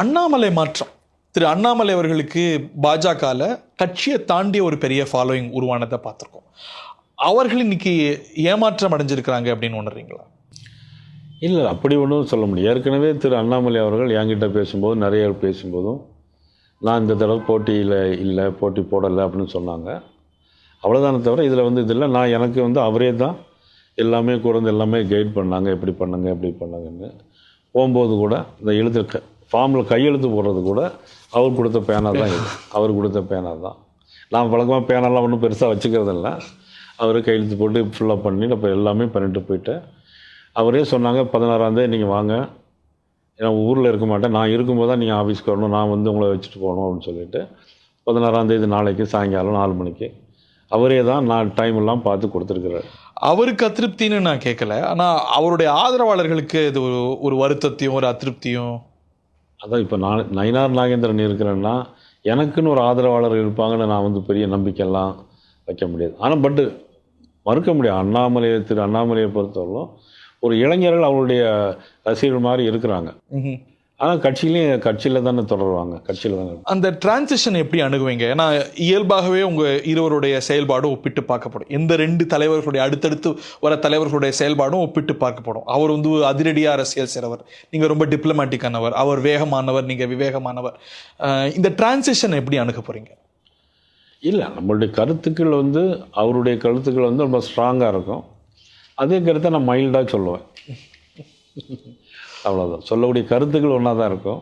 அண்ணாமலை மாற்றம், திரு அண்ணாமலை அவர்களுக்கு பாஜகவில் கட்சியை தாண்டிய ஒரு பெரிய ஃபாலோயிங் உருவானதை பார்த்துருக்கோம். அவர்கள் இன்னைக்கு ஏமாற்றம் அடைஞ்சிருக்கிறாங்க அப்படின்னு உணர்றீங்களா? இல்லை, அப்படி ஒன்றும் சொல்ல முடியும். ஏற்கனவே திரு அண்ணாமலை அவர்கள் என்கிட்ட பேசும்போது, நிறைய பேசும்போதும் நான் இந்த தடவை போட்டியில் இல்லை, போட்டி போடலை அப்படின்னு சொன்னாங்க. அவ்வளோதானே தவிர இதில் இதில் நான் எனக்கு அவரே தான் எல்லாமே கூர்ந்து எல்லாமே கைட் பண்ணாங்க. எப்படி பண்ணுங்க எப்படி பண்ணுங்கன்னு. போகும்போது கூட இந்த எழுத்து ஃபார்மில் கையெழுத்து போடுறது கூட அவர் கொடுத்த பேனா தான் இது. அவர் கொடுத்த பேனா தான். நான் வழக்கமாக பேனெல்லாம் ஒன்றும் பெருசாக வச்சுக்கிறதில்ல. அவரே கையெழுத்து போட்டு ஃபுல்லாக பண்ணி இப்போ எல்லாமே பண்ணிட்டு போயிட்டு அவரே சொன்னாங்க, 16ஆம் தேதி நீங்கள் வாங்க, ஏன்னா ஊரில் இருக்க மாட்டேன், நான் இருக்கும்போது தான் நீங்கள் ஆஃபீஸ்க்கு வரணும், நான் உங்களை வச்சுட்டு போகணும் அப்படின்னு சொல்லிட்டு 16ஆம் தேதி நாளைக்கு சாயங்காலம் 4 மணிக்கு அவரே தான் நான் டைம் எல்லாம் பார்த்து கொடுத்துருக்குறாரு. அவருக்கு அதிருப்தின்னு நான் கேட்கல, ஆனால் அவருடைய ஆதரவாளர்களுக்கு இது ஒரு வருத்தத்தையும் ஒரு அதிருப்தியும். அதான் இப்போ நான் நயினார் நாகேந்திரன் இருக்கிறேன்னா எனக்குன்னு ஒரு ஆதரவாளர் இருப்பாங்கன்னு நான் பெரிய நம்பிக்கையெல்லாம் வைக்க முடியாது. ஆனால் மறுக்க முடியாது, திரு அண்ணாமலையை பொறுத்தவரைக்கும் ஒரு இளைஞர்கள் அவருடைய ரசிகர்கள் மாதிரி இருக்கிறாங்க. ஆனால் கட்சியில் தானே தொடருவாங்க, கட்சியில் தானே. அந்த டிரான்சிஷன் எப்படி அணுகுவீங்க? ஏன்னா இயல்பாகவே உங்கள் இருவருடைய செயல்பாடும் ஒப்பிட்டு பார்க்கப்படும். எந்த 2 தலைவர்களுடைய அடுத்தடுத்து வர தலைவர்களுடைய செயல்பாடும் ஒப்பிட்டு பார்க்கப்படும். அவர் அதிரடியாக அரசியல் செய்கிறவர், நீங்கள் ரொம்ப டிப்ளமேட்டிக்கானவர், அவர் வேகமானவர், நீங்கள் விவேகமானவர். இந்த டிரான்சிஷன் எப்படி அணுக போகிறீங்க? இல்லை, நம்மளுடைய கருத்துக்கள் அவருடைய கருத்துக்கள் ரொம்ப ஸ்ட்ராங்காக இருக்கும். அதே கருத்தை நான் மைல்டாக சொல்லுவேன். அவ்வளோதான். சொல்லக்கூடிய கருத்துக்கள் ஒன்றா தான் இருக்கும்.